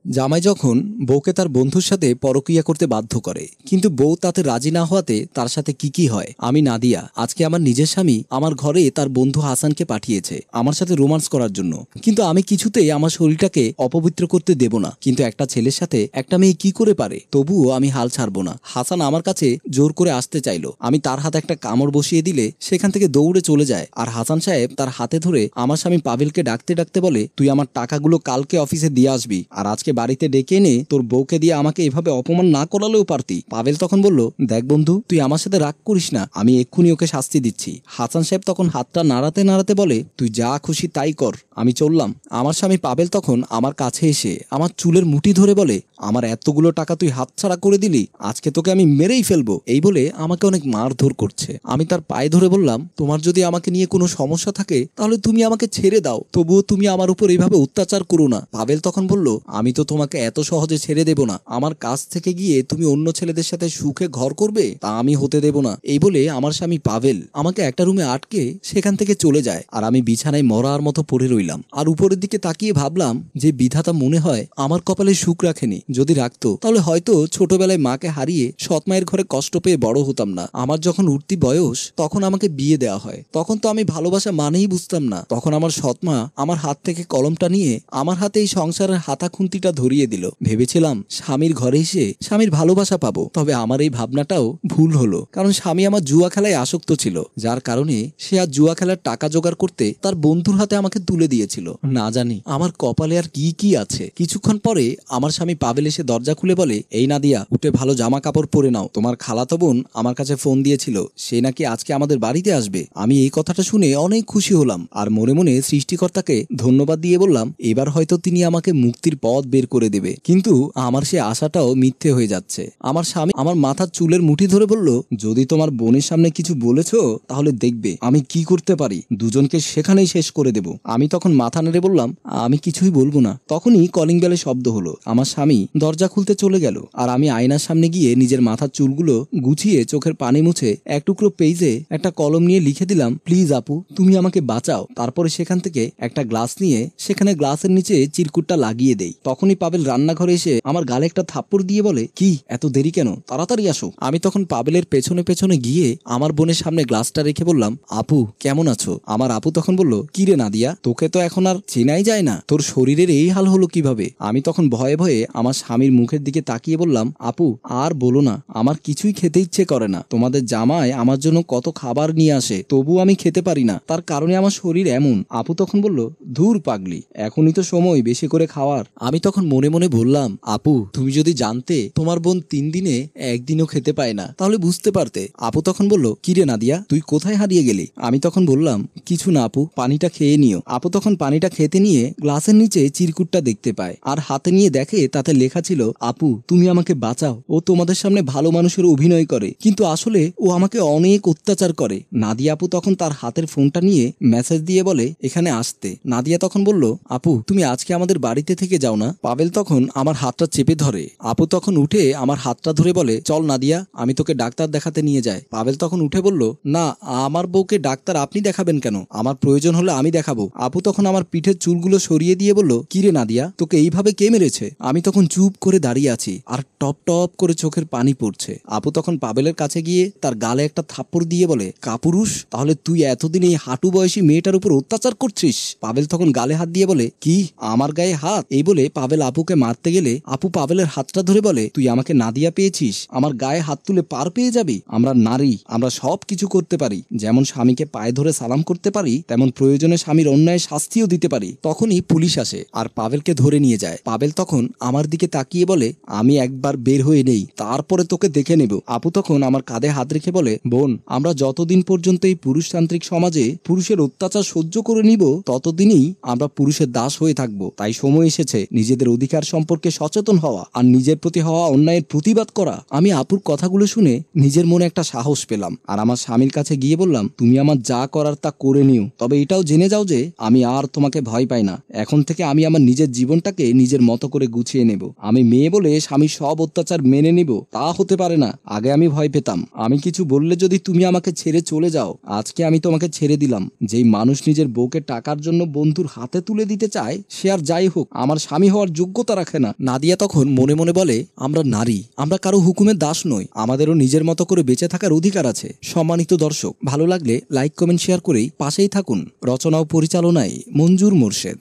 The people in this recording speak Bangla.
জামাই যখন বউকে তার বন্ধুর সাথে পরকীয়া করতে বাধ্য করে, কিন্তু বউ তাতে রাজি না হওয়াতে তার সাথে কি হয়। আমি নাদিয়া, আজকে আমার নিজের স্বামী আমার ঘরে তার বন্ধু হাসানকে পাঠিয়েছে আমার সাথে রোমান্স করার জন্য, কিন্তু আমি কিছুতেই আমার শরীরটাকে অপবিত্র করতে দেব না। কিন্তু একটা ছেলের সাথে একটা মেয়ে কি করে পারে, তবুও আমি হাল ছাড়বো না। হাসান আমার কাছে জোর করে আসতে চাইলো, আমি তার হাতে একটা কামড় বসিয়ে দিলে সেখান থেকে দৌড়ে চলে যায়। আর হাসান সাহেব তার হাতে ধরে আমার স্বামী পাভেলকে ডাকতে ডাকতে বলে, তুই আমার টাকাগুলো কালকে অফিসে দিয়ে আসবি, আর আজকে বাড়িতে ডেকে এনে তোর বউকে দিয়ে আমাকে এভাবে অপমান না করালেও পারতি। পাভেল তখন বলল, দেখ বন্ধু, তুই আমার সাথে রাগ করিস না, আমি এক্ষুনি ওকে শাস্তি দিচ্ছি। হাসান সাহেব তখন হাতটা নাড়াতে নাড়াতে বলে, তুই যা খুশি তাই কর, আমি চললাম। আমার স্বামী পাভেল তখন আমার কাছে এসে আমার চুলের মুঠি ধরে বলে, আমার এতগুলো টাকা তুই হাতছাড়া করে দিলি, আজকে তোকে আমি মেরেই ফেলবো। এই বলে আমাকে অনেক মারধর করছে। আমি তার পায়ে ধরে বললাম, তোমার যদি আমাকে নিয়ে কোনো সমস্যা থাকে তাহলে তুমি আমাকে ছেড়ে দাও, তবুও তুমি আমার উপর এইভাবে অত্যাচার করো না। পাভেল তখন বলল, আমি তো তোমাকে এত সহজে ছেড়ে দেব না, আমার কাছ থেকে গিয়ে তুমি অন্য ছেলেদের সাথে সুখে ঘর করবে তা আমি হতে দেব না। এই বলে আমার স্বামী পাভেল আমাকে একটা রুমে আটকে সেখান থেকে চলে যায়, আর আমি বিছানায় মরার মতো পড়ে রইলাম। আর উপরের দিকে তাকিয়ে ভাবলাম যে বিধাতা মনে হয় আমার কপালে সুখ রাখেনি, যদি রাখতো তাহলে হয়তো ছোটবেলায় মাকে হারিয়ে সৎ মায়ের ঘরে কষ্ট পেয়ে বড় হতাম না। আমার যখন উঠতি বয়স তখন আমাকে বিয়ে দেওয়া হয়, তখন তো আমি ভালোবাসা মানেই বুঝতাম না। তখন আমার সৎ মা আমার হাত থেকে কলমটা নিয়ে আমার হাতে এই সংসারের হাতা খুন্তিটা ধরিয়ে দিল। ভেবেছিলাম স্বামীর ঘরে এসে স্বামীর ভালোবাসা পাবো, তবে আমার এই ভাবনাটাও ভুল হলো, কারণ স্বামী আমার জুয়া খেলায় আসক্ত ছিল, যার কারণে সে আর জুয়া খেলার টাকা জোগাড় করতে তার বন্ধুর হাতে আমাকে তুলে দিয়েছিল। না জানি আমার কপালে আর কি আছে। কিছুক্ষণ পরে আমার স্বামী পাভেল এসে দরজা খুলে বলে, এই নাদিয়া, উঠে ভালো জামা কাপড় পরে নাও, তোমার খালাতো বোন আমার কাছে ফোন দিয়েছিল, সে নাকি আজকে আমাদের বাড়িতে আসবে। আমি এই কথাটা শুনে অনেক খুশি হলাম, আর মনে মনে সৃষ্টিকর্তাকে ধন্যবাদ দিয়ে বললাম, এবার হয়তো তিনি আমাকে মুক্তির পথ বের করে দেবে। কিন্তু আমার সে আশাটাও মিথ্যে হয়ে যাচ্ছে। আমার স্বামী আমার মাথার চুলের মুঠি ধরে বলল, যদি তোমার বোনের সামনে কিছু বলেছো তাহলে দেখবে আমি কি করতে পারি, দুজনকে সেখানেই শেষ করে দেব। আমি তখন মাথা নেড়ে বললাম, আমি কিছুই বলবো না। তখনই কলিং বেলে শব্দ হলো, আমার স্বামী দরজা খুলতে চলে গেল, আর আমি আয়নার সামনে গিয়ে নিজের মাথার চুলগুলো গুছিয়ে চোখের পানি মুছে এক টুকরো পেজে একটা কলম নিয়ে লিখে দিলাম, প্লিজ আপু, তুমি আমাকে বাঁচাও। তারপরে সেখান থেকে একটা গ্লাস নিয়ে সেখানে গ্লাসের নিচে চিরকুটটা লাগিয়ে দেই। তখনই পাভেল রান্নাঘরে এসে আমার গালে একটা থাপ্পড় দিয়ে বলে, কি এত দেরি কেন, তাড়াতাড়ি আসো। আমি তখন পাভেলের পেছনে পেছনে গিয়ে আমার বোনের সামনে গ্লাসটা রেখে বললাম, আপু কেমন আছো? আমার আপু তখন বলল, কি রে নাদিয়া, তোকে তো এখন আর চেনাই যায় না, তোর শরীরের এই হাল হলো কিভাবে? আমি তখন ভয়ে ভয়ে আমার স্বামীর মুখের দিকে তাকিয়ে বললাম, আপু আর বলো না, আমার কিছুই খেতে ইচ্ছে করে না। তোমাদের জামাই আমার জন্য কত খাবার নিয়ে আসে, তবু আমি খেতে পারি না, তার কারণে আমার শরীর এমন। আপু তখন বলল, ধুর পাগলি, এখনই তো সময় বেশি করে খাওয়ার। আমি তখন মনে মনে বললাম, আপু তুমি যদি জানতে তোমার বোন 3 দিনে একদিনও খেতে পায় না তাহলে বুঝতে পারতে। আপু তখন বলল, কিরে নাদিয়া, তুই কোথায় হারিয়ে গেলি? আমি তখন বললাম, কিছু না আপু, পানিটা খেয়ে নিও। আপু তখন পানিটা খেতে নিয়ে গ্লাসের নিচে চিরকুটটা দেখতে পায়, আর হাতে নিয়ে দেখে তাতে লেখা ছিল, আপু তুমি আমাকে বাঁচাও, ও তোমাদের সামনে ভালো মানুষের অভিনয় করে, কিন্তু আসলে ও আমাকে অনেক অত্যাচার করে। নাদিয়া আপু তখন তার হাতের ফোনটা নিয়ে মেসেজ দিয়ে বলে, এখানে আসতে। নাদিয়া তখন বলল, আপু তুমি আজকে আমাদের বাড়িতে থেকে যাও না? পাভেল তখন আমার হাতটা চেপে ধরে। আপু তখন উঠে আমার হাতটা ধরে বলে, চল নাদিয়া, আমি তোকে ডাক্তার দেখাতে নিয়ে যাই। পাভেল তখন উঠে বলল, না, আমার বউকে ডাক্তার আপনি দেখাবেন কেন, আমার প্রয়োজন হলে আমি দেখাবো। আপু তখন আমার পিঠের চুলগুলো সরিয়ে দিয়ে বলল, কিরে নাদিয়া, তোকে এইভাবে কে মেরেছে? আমি তখন চুপ করে দাঁড়িয়ে আছি, আর টপ টপ করে চোখের পানি পড়ছে। আপু তখন পাভেলের কাছে গিয়ে তার গালে একটা থাপ্পড় দিয়ে বলে, কাপুরুষ, তাহলে তুই এতদিন এই হাঁটু বয়সী মেয়েটার উপর অত্যাচার করছিস? পাভেল তখন গালে হাত দিয়ে বলে, কি আমার গায়ে হাত? এই বলে পাভেল আপুকে মারতে গেলে আপু পাভেলের হাতটা ধরে বলে, তুই আমাকে নাদিয়া পেয়েছিস, আমার গায়ে হাত তুলে পার পেয়ে যাবি? আমরা নারী, আমরা সব কিছু করতে পারি, যেমন স্বামীকে পায়ে ধরে সালাম করতে পারি, তেমন প্রয়োজনে স্বামীর অন্যায় শাস্তিও দিতে পারি। তখনই পুলিশ আসে আর পাভেলকে ধরে নিয়ে যায়। পাভেল তখন আমার দিকে তাকিয়ে বলে, আমি একবার বের হয়ে নেই, তারপরে তোকে দেখে নেব। আপু তখন আমার কাঁধে হাত রেখে বলে, বোন, আমরা যতদিন পর্যন্ত এই পুরুষতান্ত্রিক সমাজে পুরুষের অত্যাচার সহ্য করে নিব ততদিনই আমরা পুরুষের দাস হয়ে থাকব। তাই সময় এসেছে নিজেদের অধিকার সম্পর্কে সচেতন হওয়া আর নিজের প্রতি হওয়া অন্যায়ের প্রতিবাদ করা। আমি আপুর কথাগুলো শুনে নিজের মনে একটা সাহস পেলাম, আর আমার স্বামীর কাছে গিয়ে বললাম, তুমি আমার যা করার তা করে নিও, তবে এটাও জেনে যাও যে আমি আর তোমাকে ভয় পাই না। এখন থেকে আমি আমার নিজের জীবনটাকে নিজের মতো করে গুছিয়ে নেব। আমি মেয়ে বলে স্বামীর সব অত্যাচার মেনে নিব তা হতে পারে না। আগে আমি ভয় পেতাম, আমি কিছু বললে যদি তুমি আমাকে ছেড়ে চলে যাও। আজকে আমি তোমাকে ছেড়ে দিলাম। যেই মানুষ নিজের বউকে টাকার জন্য বন্ধুর হাতে তুলে দিতে চায়, সে আর যাই হোক আমার স্বামী হওয়ার যোগ্যতা রাখে না। নাদিয়া তখন মনে মনে বলে, আমরা নারী, আমরা কারো হুকুমের দাস নই, আমাদেরও নিজের মতো করে বেঁচে থাকার অধিকার আছে। সম্মানিত দর্শক, ভালো লাগলে লাইক কমেন্ট শেয়ার করেই পাশেই থাকুন। রচনা ও পরিচালনায় মঞ্জুর মোর্শেদ।